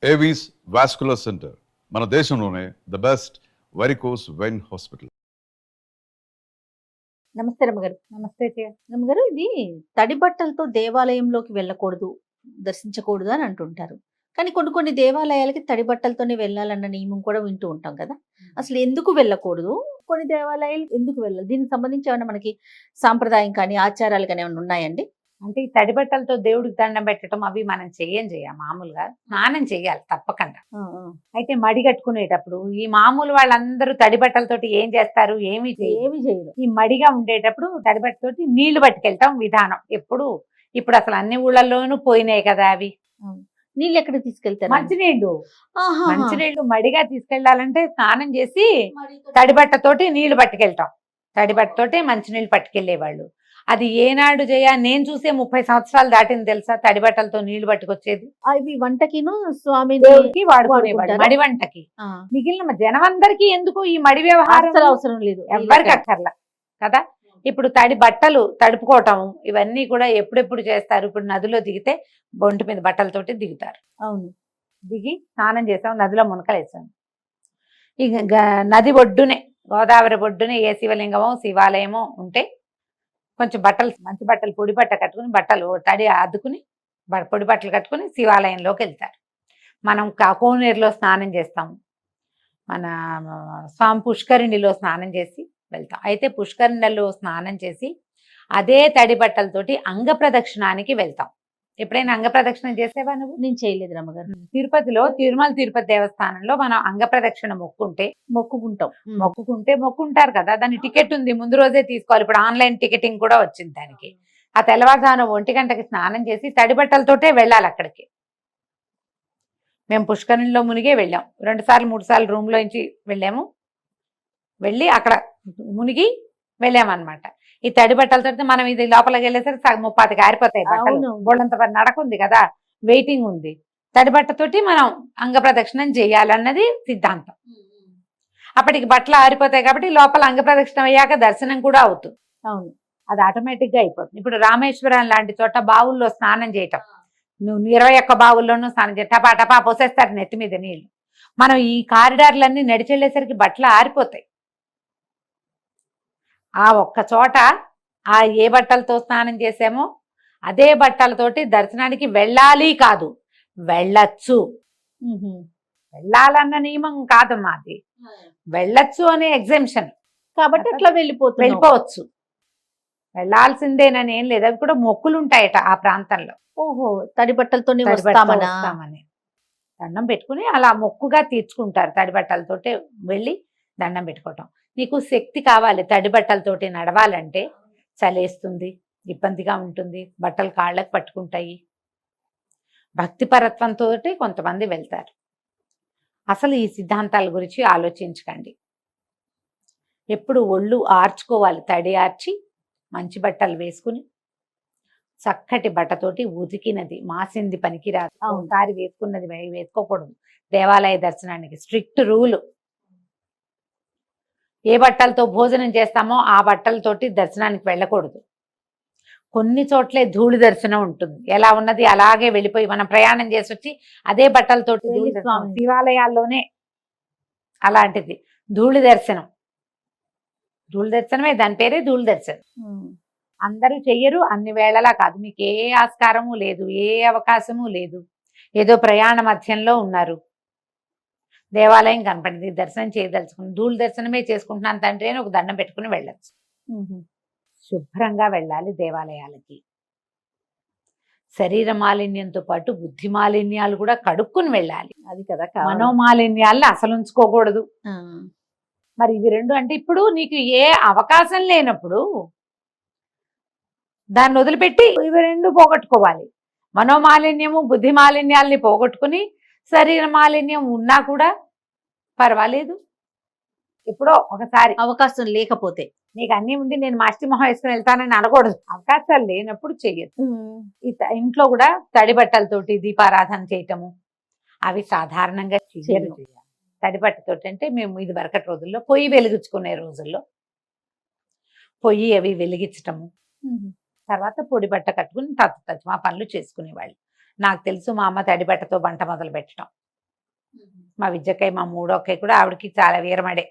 Avis vascular centre మన దేశంలోనే the best varicose vein hospital. నమస్తే రమ్మగారు. నమస్తే చే రమ్మగారు, ఇది తడి బట్టలతో దేవాలయంలోకి వెళ్ళకూడదు, దర్శించకూడదు అని అంటుంటారు. కానీ కొన్ని కొన్ని దేవాలయాలకి తడి బట్టలతోనే వెళ్ళాలన్న నియమం కూడా వింటూ ఉంటాం కదా. అసలు ఎందుకు వెళ్ళకూడదు, కొన్ని దేవాలయాలు ఎందుకు వెళ్ళాలి, దీనికి సంబంధించి ఏమైనా మనకి సాంప్రదాయం కానీ ఆచారాలు కానీ ఏమైనా ఉన్నాయండి? అంటే ఈ తడి బట్టలతో దేవుడికి దండం పెట్టడం అవి మనం చేయం మామూలుగా స్నానం చేయాలి తప్పకుండా. అయితే మడి కట్టుకునేటప్పుడు ఈ మామూలు వాళ్ళందరూ తడి బట్టలతోటి ఏం చేస్తారు, ఏమి చేయరు. ఈ మడిగా ఉండేటప్పుడు తడి బట్టతోటి నీళ్లు పట్టుకెళ్తాం విధానం. ఇప్పుడు అసలు అన్ని ఊళ్ళల్లోనూ పోయినాయి కదా అవి. నీళ్ళు ఎక్కడ తీసుకెళ్తారు? మంచినీళ్లు మడిగా తీసుకెళ్లాలంటే స్నానం చేసి తడి బట్టతోటి నీళ్లు పట్టుకెళ్తాం. తడి బట్టతోటి మంచినీళ్ళు పట్టుకెళ్లేవాళ్ళు. అది ఏనాడు నేను చూసే 30 సంవత్సరాలు దాటింది తెలుసా తడి బట్టలతో నీళ్లు పట్టుకొచ్చేది. అవి వంటకిను స్వామి దేవుడికి వాడుకునేవాడు, మడి వంటకి. మిగిలిన జనమందరికీ ఎందుకు ఈ మడి వ్యవహారం అవసరం లేదు, ఎవరికి అక్కర్లా కదా. ఇప్పుడు తడి బట్టలు తడుపుకోవటం ఇవన్నీ కూడా ఎప్పుడెప్పుడు చేస్తారు. ఇప్పుడు నదిలో దిగితే బొంటి మీద బట్టలతోటి దిగుతారు. అవును, దిగి స్నానం చేసాం, నదిలో మునకలేసాం. ఇక నది ఒడ్డునే, గోదావరి ఒడ్డునే ఏ శివలింగమో శివాలయమో ఉంటే కొంచెం బట్టలు, మంచి బట్టలు, పొడి బట్ట కట్టుకుని, బట్టలు తడి అద్దుకుని పొడి బట్టలు కట్టుకుని శివాలయంలోకి వెళ్తారు. మనం కోనేరులో స్నానం చేస్తాము, మన స్వామి పుష్కరిణిలో స్నానం చేసి వెళ్తాం. అయితే పుష్కరిణిలో స్నానం చేసి అదే తడి బట్టలతోటి అంగ ప్రదక్షిణానికి వెళ్తాం. ఎప్పుడైనా అంగ ప్రదక్షిణ చేసేవా నువ్వు? నేను చేయలేదు రమ్మగారు. తిరుపతిలో తిరుమల తిరుపతి దేవస్థానంలో మనం అంగ ప్రదక్షిణ మొక్కుంటారు కదా, దాని టికెట్ ఉంది, ముందు రోజే తీసుకోవాలి. ఇప్పుడు ఆన్లైన్ టికెటింగ్ కూడా వచ్చింది దానికి. ఆ తెల్లవారుజామున 1 గంటకి స్నానం చేసి తడి బట్టలతోటే వెళ్ళాలి అక్కడికి. మేము పుష్కరిణిలో మునిగే వెళ్ళాం, 2 సార్లు 3 సార్లు రూమ్ లోంచి వెళ్ళాము. వెళ్ళి అక్కడ మునిగి వెళ్ళామన్నమాట. ఈ తడి బట్టలతో మనం ఇది లోపలికి వెళ్ళేసరికి 30 ఆరిపోతాయి బట్టలు. బోళ్ళంత నడకుంది కదా, వెయిటింగ్ ఉంది. తడి బట్టతోటి మనం అంగ ప్రదక్షిణం చేయాలన్నది సిద్ధాంతం. అప్పటికి బట్టలు ఆరిపోతాయి కాబట్టి లోపల అంగ ప్రదక్షిణం అయ్యాక దర్శనం కూడా అవుతుంది. అవును, అది ఆటోమేటిక్ గా అయిపోతుంది. ఇప్పుడు రామేశ్వరం లాంటి చోట బావుల్లో స్నానం చేయటం, నువ్వు 21 బావుల్లోనూ స్నానం చేయ టపా టపా పోసేస్తారు నెత్తి మీద నీళ్లు. మనం ఈ కారిడార్లన్నీ నడిచెళ్ళేసరికి బట్టలు ఆరిపోతాయి. ఆ ఒక్క చోట ఏ బట్టలతో స్నానం చేసామో అదే బట్టలతోటి దర్శనానికి వెళ్ళాలి కాదు, వెళ్ళచ్చు. వెళ్ళాలన్న నియమం కాదు మాది, వెళ్ళచ్చు అనే ఎగ్జెంప్షన్ కాబట్టి అట్లా వెళ్ళిపోవచ్చు. వెళ్ళాల్సిందేనని ఏం లేదు, అవి కూడా మొక్కులు ఉంటాయట ఆ ప్రాంతంలో. ఓహో, తడి బట్టలతోనే వస్తామని దండం పెట్టుకుని అలా మొక్కుగా తీర్చుకుంటారు. తడి బట్టలతోటే వెళ్ళి దండం పెట్టుకోవటం. నీకు శక్తి కావాలి, తడి బట్టలతోటి నడవాలంటే చలేస్తుంది, ఇబ్బందిగా ఉంటుంది, బట్టలు కాళ్ళకు పట్టుకుంటాయి. భక్తిపరత్వంతో కొంతమంది వెళ్తారు. అసలు ఈ సిద్ధాంతాల గురించి ఆలోచించకండి. ఎప్పుడు ఒళ్ళు ఆర్చుకోవాలి, తడి ఆర్చి మంచి బట్టలు వేసుకుని, చక్కటి బట్టతోటి ఉతికినది మాసింది పనికిరాదు. ఒకసారి వేసుకున్నది వేసుకోకూడదు. దేవాలయ దర్శనానికి స్ట్రిక్ట్ రూలు. ఏ బట్టలతో భోజనం చేస్తామో ఆ బట్టలతోటి దర్శనానికి వెళ్ళకూడదు. కొన్ని చోట్లే ధూళి దర్శనం ఉంటుంది, ఎలా ఉన్నది అలాగే వెళ్ళిపోయి మనం ప్రయాణం చేసి వచ్చి అదే బట్టలతోటి శివాలయాల్లోనే అలాంటిది ధూళి దర్శనం. ధూళి దర్శనమే, దాని పేరే ధూళి దర్శనం. అందరూ చెయ్యరు, అన్ని వేళలా కాదు. మీకు ఏ ఆస్కారము లేదు, ఏ అవకాశము లేదు. ఏదో ప్రయాణ మధ్యంలో ఉన్నారు, దేవాలయం కనపడింది, దర్శనం చేయదలుచుకుని ధూళి దర్శనమే చేసుకుంటున్నాను తండ్రి అని ఒక దండం పెట్టుకుని వెళ్ళచ్చు. శుభ్రంగా వెళ్ళాలి దేవాలయాలకి. శరీర మాలిన్యంతో పాటు బుద్ధి మాలిన్యాలు కూడా కడుక్కుని వెళ్ళాలి. అది కదా, మనోమాలిన్యాలను అసలు ఉంచుకోకూడదు. మరి ఇవి రెండు అంటే ఇప్పుడు నీకు ఏ అవకాశం లేనప్పుడు దాన్ని వదిలిపెట్టి ఇవి రెండు పోగొట్టుకోవాలి. మనోమాలిన్యము బుద్ధి మాలిన్యాలని పోగొట్టుకుని శరీర మాలిన్యం ఉన్నా కూడా పర్వాలేదు. ఎప్పుడో ఒకసారి అవకాశం లేకపోతే, నీకు అన్ని ఉండి నేను మాస్టి మొహం వేసుకుని వెళ్తానని అనకూడదు. అవకాశాలు లేనప్పుడు చెయ్యదు. ఇంట్లో కూడా తడి బట్టలతోటి దీపారాధన చేయటము అవి సాధారణంగా చెయ్యరు. తడి బట్టతోటి అంటే మేము ఇది వరకటి రోజుల్లో పొయ్యి వెలిగించుకునే రోజుల్లో పొయ్యి అవి వెలిగించటము, తర్వాత పొడి బట్ట కట్టుకుని తత్వ పనులు చేసుకునేవాళ్ళు. నాకు తెలుసు మా అమ్మ తడి బట్టతో వంట మొదలు పెట్టడం. మా విద్యకై మా మూడో అక్కయ్య కూడా ఆవిడకి చాలా వీరమడే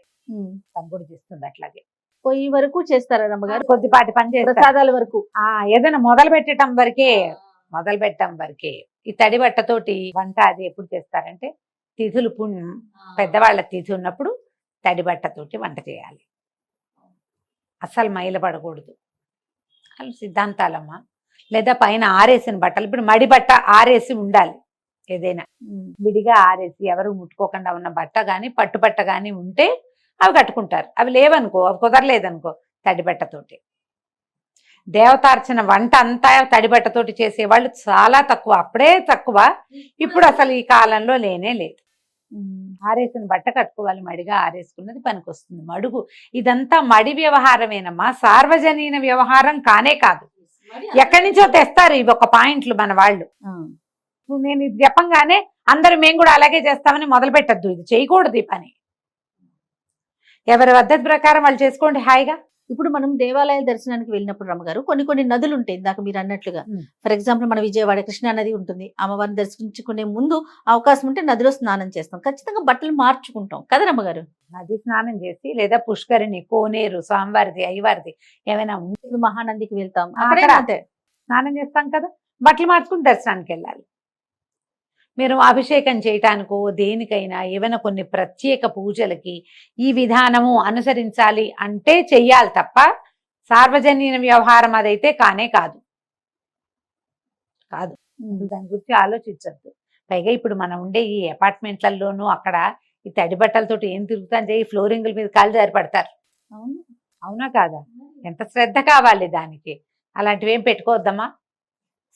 తను కూడా చేస్తుంది అట్లాగే పోయి వరకు చేస్తారా రమ్మగారు? కొద్దిపాటి పని చేస్తారు ప్రసాదాల వరకు. ఏదైనా మొదలు పెట్టడం వరకే ఈ తడి బట్టతోటి వంట అది ఎప్పుడు చేస్తారంటే తిథులు పెద్దవాళ్ళ తిథి ఉన్నప్పుడు తడి బట్టతోటి వంట చేయాలి, అస్సలు మైల పడకూడదు అలా సిద్ధాంతాలమ్మా. లేదా పైన ఆరేసిన బట్టలు, ఇప్పుడు మడి బట్ట ఆరేసి ఉండాలి, ఏదైనా విడిగా ఆరేసి ఎవరు ముట్టుకోకుండా ఉన్న బట్ట కానీ పట్టు బట్ట కానీ ఉంటే అవి కట్టుకుంటారు. అవి లేవనుకో, అవి కుదరలేదనుకో తడి బట్టతోటి. దేవతార్చన వంట అంతా తడి బట్టతోటి చేసేవాళ్ళు చాలా తక్కువ, అప్పుడే తక్కువ, ఇప్పుడు అసలు ఈ కాలంలో లేనే లేదు. ఆరేసిన బట్ట కట్టుకోవాలి, మడిగా ఆరేసుకున్నది పనికొస్తుంది. మడుగు ఇదంతా మడి వ్యవహారమేనమ్మా, సార్వజనీన వ్యవహారం కానే కాదు. ఎక్కడి నుంచో తెస్తారు ఇవి ఒక పాయింట్లు మన వాళ్ళు. నేను ఇది చెప్పంగానే అందరూ మేము కూడా అలాగే చేస్తామని మొదలు పెట్టద్దు, ఇది చేయకూడదు ఈ పని. ఎవరి పద్ధతి ప్రకారం వాళ్ళు చేసుకోండి హాయిగా. ఇప్పుడు మనం దేవాలయాల దర్శనానికి వెళ్ళినప్పుడు రమ్మగారు కొన్ని నదులు ఉంటాయి, ఇందాక మీరు అన్నట్లుగా. ఫర్ ఎగ్జాంపుల్ మన విజయవాడ కృష్ణా నది ఉంటుంది, అమ్మవారిని దర్శించుకునే ముందు అవకాశం ఉంటే నదిలో స్నానం చేస్తాం, ఖచ్చితంగా బట్టలు మార్చుకుంటాం కదా రమ్మగారు? నది స్నానం చేసి లేదా పుష్కరిణి, కోనేరు, స్వామివారిది, అయ్యవారిది ఏమైనా ఉంటే ఇప్పుడు మహానందికి వెళ్తాం, అక్కడ అక్కడ అంతే స్నానం చేస్తాం కదా, బట్టలు మార్చుకుని దర్శనానికి వెళ్ళాలి. మీరు అభిషేకం చేయటానికో దేనికైనా ఏమైనా కొన్ని ప్రత్యేక పూజలకి ఈ విధానము అనుసరించాలి అంటే చెయ్యాలి తప్ప సార్వజనీన వ్యవహారం అదైతే కానే కాదు. దాని గురించి ఆలోచించద్దు. పైగా ఇప్పుడు మనం ఉండే ఈ అపార్ట్మెంట్లలోనూ అక్కడ ఈ తడి బట్టలతోటి ఏం తిరుగుతాను చేయి, ఫ్లోరింగుల మీద కాళ్ళు జారిపడతారు. అవునా కాదా? ఎంత శ్రద్ధ కావాలి దానికి. అలాంటివి ఏం పెట్టుకోవద్దమ్మా.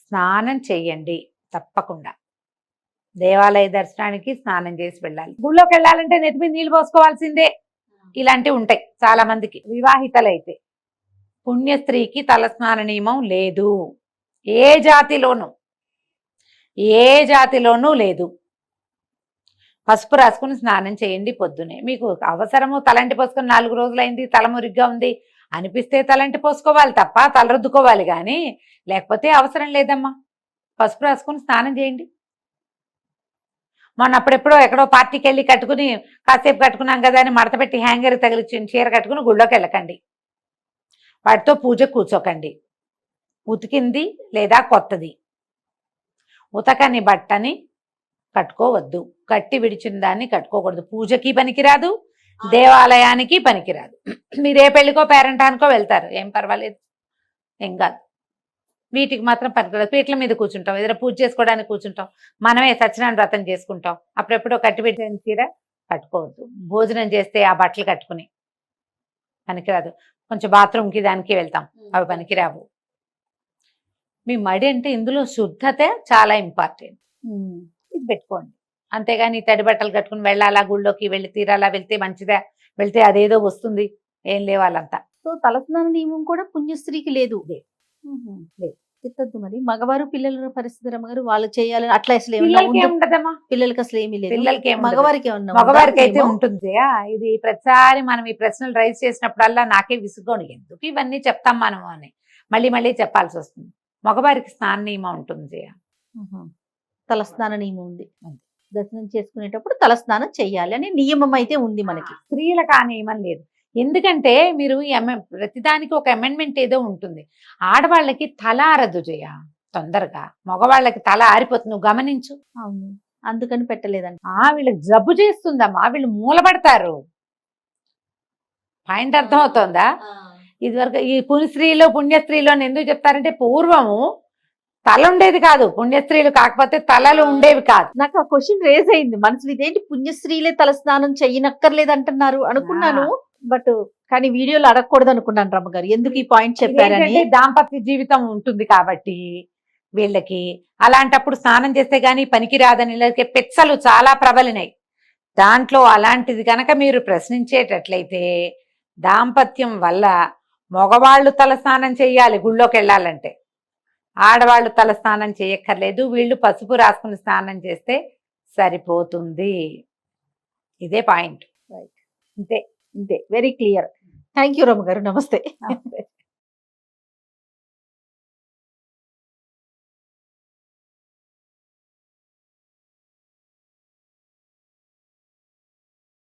స్నానం చెయ్యండి తప్పకుండా. దేవాలయ దర్శనానికి స్నానం చేసి వెళ్ళాలి. గుళ్ళోకి వెళ్ళాలంటే నెత్తి మీద నీళ్ళు పోసుకోవాల్సిందే. ఇలాంటివి ఉంటాయి చాలా మందికి. వివాహితలైతే పుణ్య స్త్రీకి తలస్నాన నియమం లేదు, ఏ జాతిలోనూ లేదు. పసుపు రాసుకుని స్నానం చేయండి పొద్దునే. మీకు అవసరము తలంటి పోసుకొని 4 రోజులైంది తల మురిగ్గా ఉంది అనిపిస్తే తలంటి పోసుకోవాలి తప్ప తల రుద్దుకోవాలి కానీ, లేకపోతే అవసరం లేదమ్మా. పసుపు రాసుకుని స్నానం చేయండి. మొన్న అప్పుడెప్పుడో ఎక్కడో పార్టీకి వెళ్ళి కట్టుకుని కాసేపు కట్టుకున్నాం కదా అని మడత పెట్టి హ్యాంగర్ తగిలిచ్చిన చీర కట్టుకుని గుళ్ళోకి వెళ్ళకండి. వాటితో పూజ కూర్చోకండి. ఉతికింది లేదా కొత్తది ఉతకని బట్టని కట్టుకోవద్దు, కట్టి విడిచిన దాన్ని కట్టుకోకూడదు. పూజకి పనికిరాదు, దేవాలయానికి పనికిరాదు. మీరు ఏ పెళ్లికో పేరంటానికో వెళ్తారు, ఏం పర్వాలేదు, ఏం కాదు. వీటికి మాత్రం పనికిరాదు. పీటల మీద కూర్చుంటాం, ఏదైనా పూజ చేసుకోవడానికి కూర్చుంటాం, మనమే సత్యనారాయణ వ్రతం చేసుకుంటాం, అప్పుడెప్పుడో కట్టిపెట్టిన చీర కట్టుకోవద్దు. భోజనం చేస్తే ఆ బట్టలు కట్టుకుని పనికిరాదు. కొంచెం బాత్రూమ్కి దానికి వెళ్తాం, అవి పనికిరావు. మీ మడి అంటే ఇందులో శుద్ధత చాలా ఇంపార్టెంట్, ఇది పెట్టుకోండి. అంతేగాని తడి బట్టలు కట్టుకుని వెళ్ళాలా, గుళ్ళోకి వెళ్ళి తీరాలా, వెళ్తే మంచిదా, వెళ్తే అదేదో వస్తుంది, ఏం లేవాలంతా. సో తలస్నాన నియమం కూడా పుణ్యస్త్రీకి లేదు. తిట్టద్దు మరి. మగవారు పిల్లల పరిస్థితి రమ్మగారు, వాళ్ళు చేయాలని అట్లా అసలు ఉండదమ్మా. పిల్లలకి అసలు ఏమీ లేదు, పిల్లలకి మగవారికి మగవారికి అయితే ఉంటుంది. ఇది ప్రతిసారి మనం ఈ ప్రశ్నలు రైజ్ చేసినప్పుడల్లా నాకే విసుగోని, ఎందుకు ఇవన్నీ చెప్తాం మనం అని మళ్ళీ చెప్పాల్సి వస్తుంది. మగవారికి స్నాన నియమం ఉంటుంది, తలస్నాన నియమం ఉంది. దర్శనం చేసుకునేటప్పుడు తలస్నానం చెయ్యాలి అనే నియమం అయితే ఉంది మనకి. స్త్రీలకు ఆ నియమం లేదు. ఎందుకంటే మీరు ప్రతిదానికి ఒక అమెండ్మెంట్ ఏదో ఉంటుంది. ఆడవాళ్ళకి తల ఆరదు జయ తొందరగా, మగవాళ్ళకి తల ఆరిపోతుంది, నువ్వు గమనించు. అవును, అందుకని పెట్టలేదంట. వీళ్ళకి జబ్బు చేస్తుందమ్మా, వీళ్ళు మూలపడతారు. పాయింట్ అర్థం అవుతోందా? ఇదివరకు ఈ పుణ్యస్త్రీలో ఎందుకు చెప్తారంటే పూర్వము తల ఉండేది కాదు, పుణ్యస్త్రీలు కాకపోతే తలలు ఉండేవి కాదు. నాకు ఆ క్వశ్చన్ రేజ్ అయింది మనసులో, ఇదేంటి పుణ్యస్త్రీలే తల స్నానం చెయ్యనక్కర్లేదు అంటున్నారు అనుకున్నాను. బట్ కానీ వీడియోలో అడగకూడదు అనుకున్నాను రమ్మగారు, ఎందుకు ఈ పాయింట్ చెప్పారని. దాంపత్య జీవితం ఉంటుంది కాబట్టి వీళ్ళకి, అలాంటప్పుడు స్నానం చేస్తే గానీ పనికి రాదని పెచ్చలు చాలా ప్రబలినాయి. దాంట్లో అలాంటిది కనుక మీరు ప్రశ్నించేటట్లయితే, దాంపత్యం వల్ల మగవాళ్ళు తల స్నానం చేయాలి గుళ్ళోకి వెళ్ళాలంటే, ఆడవాళ్ళు తల స్నానం చేయక్కర్లేదు, వీళ్ళు పసుపు రాసుకుని స్నానం చేస్తే సరిపోతుంది. ఇదే పాయింట్. అంతే, వెరీ క్లియర్. థ్యాంక్ యూ రమ్మ గారు, నమస్తే.